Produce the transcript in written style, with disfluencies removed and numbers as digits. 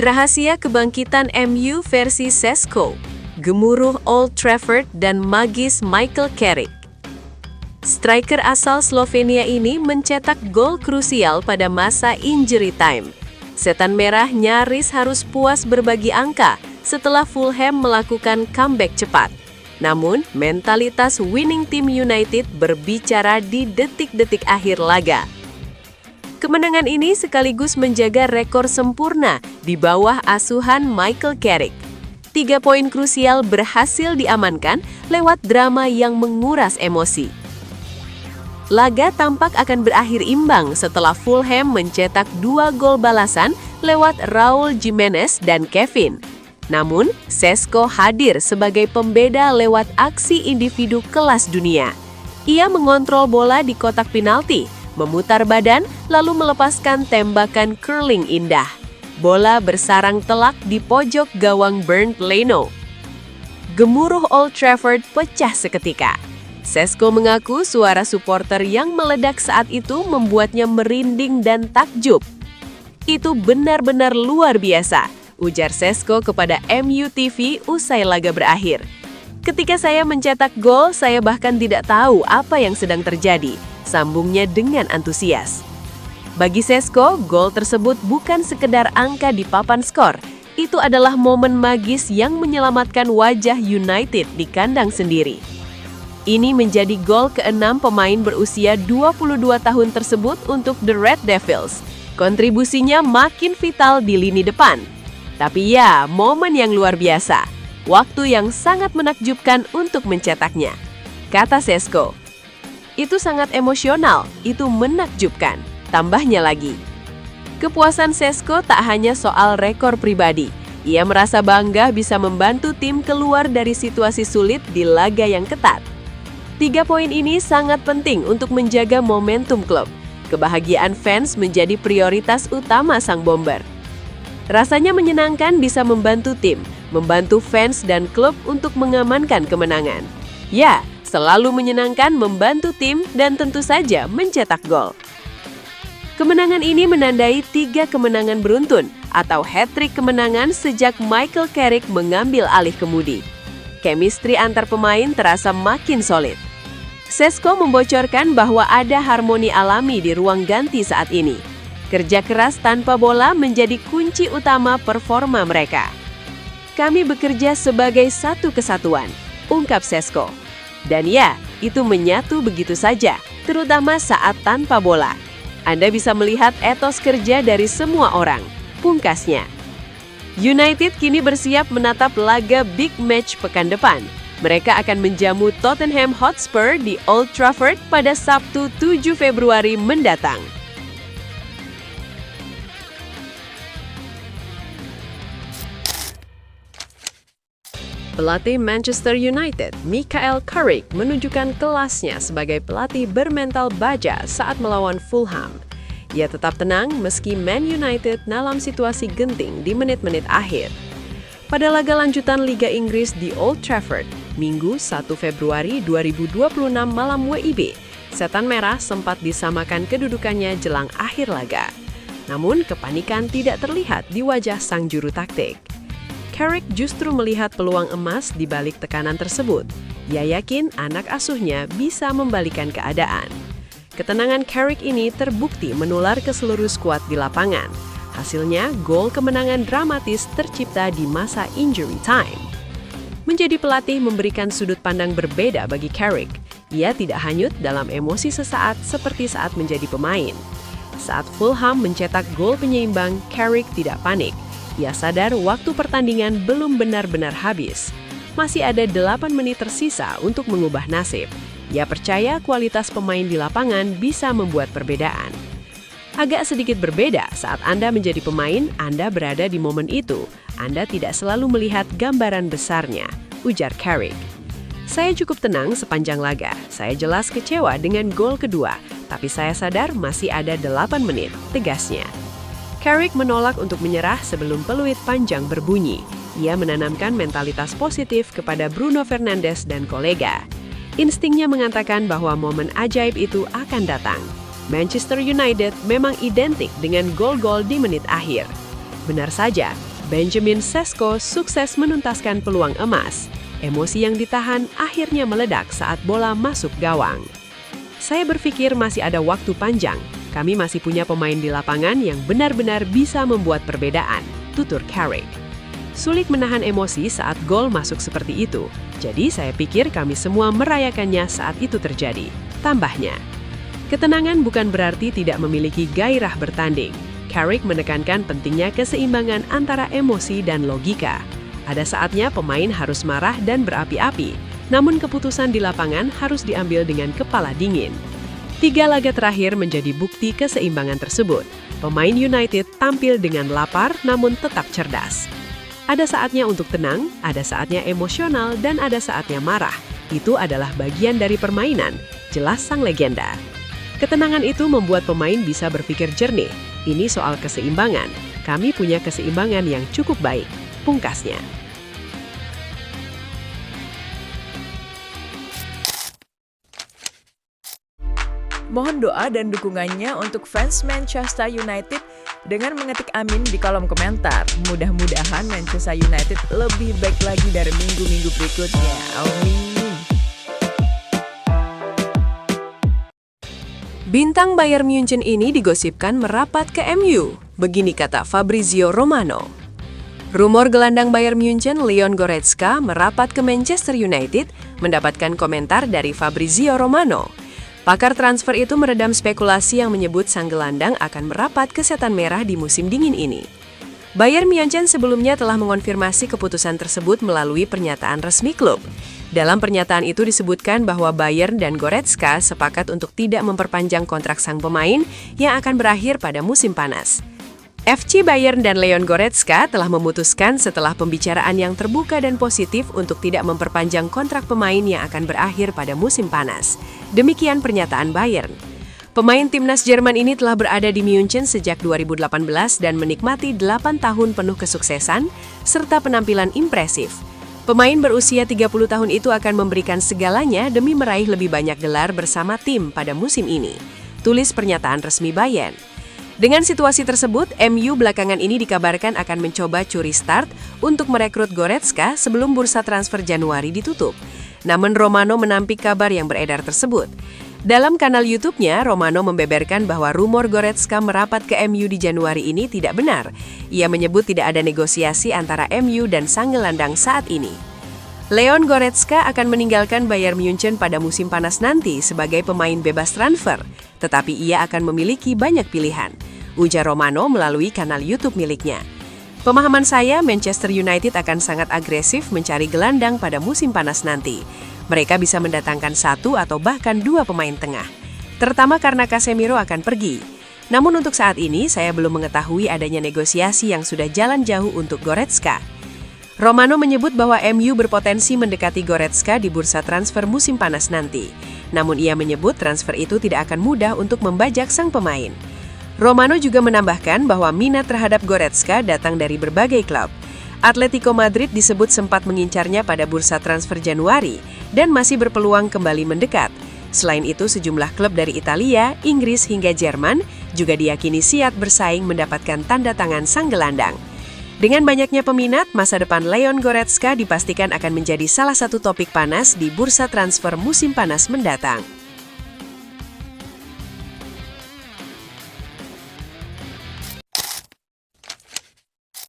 Rahasia kebangkitan MU versi Šeško, gemuruh Old Trafford dan magis Michael Carrick. Striker asal Slovenia ini mencetak gol krusial pada masa injury time. Setan Merah nyaris harus puas berbagi angka setelah Fulham melakukan comeback cepat. Namun, mentalitas winning team United berbicara di detik-detik akhir laga. Kemenangan ini sekaligus menjaga rekor sempurna di bawah asuhan Michael Carrick. 3 poin krusial berhasil diamankan lewat drama yang menguras emosi. Laga tampak akan berakhir imbang setelah Fulham mencetak 2 gol balasan lewat Raul Jimenez dan Kevin. Namun, Šeško hadir sebagai pembeda lewat aksi individu kelas dunia. Ia mengontrol bola di kotak penalti, memutar badan, lalu melepaskan tembakan curling indah. Bola bersarang telak di pojok gawang Bernd Leno. Gemuruh Old Trafford pecah seketika. Šeško mengaku suara supporter yang meledak saat itu membuatnya merinding dan takjub. Itu benar-benar luar biasa, ujar Šeško kepada MU TV usai laga berakhir. Ketika saya mencetak gol, saya bahkan tidak tahu apa yang sedang terjadi, sambungnya dengan antusias. Bagi Šeško, gol tersebut bukan sekedar angka di papan skor. Itu adalah momen magis yang menyelamatkan wajah United di kandang sendiri. Ini menjadi gol ke-6 pemain berusia 22 tahun tersebut untuk The Red Devils. Kontribusinya makin vital di lini depan. Tapi ya, momen yang luar biasa. Waktu yang sangat menakjubkan untuk mencetaknya. Kata Šeško, itu sangat emosional, itu menakjubkan. Tambahnya lagi, kepuasan Šeško tak hanya soal rekor pribadi. Ia merasa bangga bisa membantu tim keluar dari situasi sulit di laga yang ketat. 3 poin ini sangat penting untuk menjaga momentum klub. Kebahagiaan fans menjadi prioritas utama sang bomber. Rasanya menyenangkan bisa membantu tim, membantu fans dan klub untuk mengamankan kemenangan. Ya, selalu menyenangkan membantu tim dan tentu saja mencetak gol. Kemenangan ini menandai 3 kemenangan beruntun atau hat-trick kemenangan sejak Michael Carrick mengambil alih kemudi. Chemistry antar pemain terasa makin solid. Šeško membocorkan bahwa ada harmoni alami di ruang ganti saat ini. Kerja keras tanpa bola menjadi kunci utama performa mereka. Kami bekerja sebagai satu kesatuan, ungkap Šeško. Dan ya, itu menyatu begitu saja, terutama saat tanpa bola. Anda bisa melihat etos kerja dari semua orang, pungkasnya. United kini bersiap menatap laga big match pekan depan. Mereka akan menjamu Tottenham Hotspur di Old Trafford pada Sabtu 7 Februari mendatang. Pelatih Manchester United, Michael Carrick, menunjukkan kelasnya sebagai pelatih bermental baja saat melawan Fulham. Ia tetap tenang meski Man United dalam situasi genting di menit-menit akhir. Pada laga lanjutan Liga Inggris di Old Trafford, Minggu 1 Februari 2026 malam WIB, Setan Merah sempat disamakan kedudukannya jelang akhir laga. Namun, kepanikan tidak terlihat di wajah sang juru taktik. Carrick justru melihat peluang emas di balik tekanan tersebut. Ia yakin anak asuhnya bisa membalikan keadaan. Ketenangan Carrick ini terbukti menular ke seluruh skuad di lapangan. Hasilnya, gol kemenangan dramatis tercipta di masa injury time. Menjadi pelatih memberikan sudut pandang berbeda bagi Carrick. Ia tidak hanyut dalam emosi sesaat seperti saat menjadi pemain. Saat Fulham mencetak gol penyeimbang, Carrick tidak panik. Ia sadar waktu pertandingan belum benar-benar habis. Masih ada 8 menit tersisa untuk mengubah nasib. Ia percaya kualitas pemain di lapangan bisa membuat perbedaan. Agak sedikit berbeda saat Anda menjadi pemain, Anda berada di momen itu. Anda tidak selalu melihat gambaran besarnya, ujar Carrick. Saya cukup tenang sepanjang laga. Saya jelas kecewa dengan gol kedua, tapi saya sadar masih ada 8 menit, tegasnya. Carrick menolak untuk menyerah sebelum peluit panjang berbunyi. Ia menanamkan mentalitas positif kepada Bruno Fernandes dan kolega. Instingnya mengatakan bahwa momen ajaib itu akan datang. Manchester United memang identik dengan gol-gol di menit akhir. Benar saja, Benjamin Sesko sukses menuntaskan peluang emas. Emosi yang ditahan akhirnya meledak saat bola masuk gawang. Saya berpikir masih ada waktu panjang. Kami masih punya pemain di lapangan yang benar-benar bisa membuat perbedaan, tutur Carrick. Sulit menahan emosi saat gol masuk seperti itu. Jadi saya pikir kami semua merayakannya saat itu terjadi. Tambahnya, ketenangan bukan berarti tidak memiliki gairah bertanding. Carrick menekankan pentingnya keseimbangan antara emosi dan logika. Ada saatnya pemain harus marah dan berapi-api, namun keputusan di lapangan harus diambil dengan kepala dingin. 3 laga terakhir menjadi bukti keseimbangan tersebut. Pemain United tampil dengan lapar namun tetap cerdas. Ada saatnya untuk tenang, ada saatnya emosional, dan ada saatnya marah. Itu adalah bagian dari permainan, jelas sang legenda. Ketenangan itu membuat pemain bisa berpikir jernih. Ini soal keseimbangan. Kami punya keseimbangan yang cukup baik, pungkasnya. Mohon doa dan dukungannya untuk fans Manchester United dengan mengetik amin di kolom komentar. Mudah-mudahan Manchester United lebih baik lagi dari minggu-minggu berikutnya. Amin. Bintang Bayern Munchen ini digosipkan merapat ke MU. Begini kata Fabrizio Romano. Rumor gelandang Bayern Munchen Leon Goretzka merapat ke Manchester United mendapatkan komentar dari Fabrizio Romano. Pakar transfer itu meredam spekulasi yang menyebut sang gelandang akan merapat ke Setan Merah di musim dingin ini. Bayern Munchen sebelumnya telah mengonfirmasi keputusan tersebut melalui pernyataan resmi klub. Dalam pernyataan itu disebutkan bahwa Bayern dan Goretzka sepakat untuk tidak memperpanjang kontrak sang pemain yang akan berakhir pada musim panas. FC Bayern dan Leon Goretzka telah memutuskan setelah pembicaraan yang terbuka dan positif untuk tidak memperpanjang kontrak pemain yang akan berakhir pada musim panas. Demikian pernyataan Bayern. Pemain timnas Jerman ini telah berada di Munchen sejak 2018 dan menikmati 8 tahun penuh kesuksesan serta penampilan impresif. Pemain berusia 30 tahun itu akan memberikan segalanya demi meraih lebih banyak gelar bersama tim pada musim ini. Tulis pernyataan resmi Bayern. Dengan situasi tersebut, MU belakangan ini dikabarkan akan mencoba curi start untuk merekrut Goretzka sebelum bursa transfer Januari ditutup. Namun Romano menampik kabar yang beredar tersebut. Dalam kanal YouTube-nya, Romano membeberkan bahwa rumor Goretzka merapat ke MU di Januari ini tidak benar. Ia menyebut tidak ada negosiasi antara MU dan sang gelandang saat ini. Leon Goretzka akan meninggalkan Bayern Munchen pada musim panas nanti sebagai pemain bebas transfer, tetapi ia akan memiliki banyak pilihan, ujar Romano melalui kanal YouTube miliknya. Pemahaman saya, Manchester United akan sangat agresif mencari gelandang pada musim panas nanti. Mereka bisa mendatangkan 1 atau bahkan 2 pemain tengah, terutama karena Casemiro akan pergi. Namun untuk saat ini, saya belum mengetahui adanya negosiasi yang sudah jalan jauh untuk Goretzka. Romano menyebut bahwa MU berpotensi mendekati Goretzka di bursa transfer musim panas nanti. Namun ia menyebut transfer itu tidak akan mudah untuk membajak sang pemain. Romano juga menambahkan bahwa minat terhadap Goretzka datang dari berbagai klub. Atletico Madrid disebut sempat mengincarnya pada bursa transfer Januari dan masih berpeluang kembali mendekat. Selain itu, sejumlah klub dari Italia, Inggris hingga Jerman juga diyakini siap bersaing mendapatkan tanda tangan sang gelandang. Dengan banyaknya peminat, masa depan Leon Goretzka dipastikan akan menjadi salah satu topik panas di bursa transfer musim panas mendatang.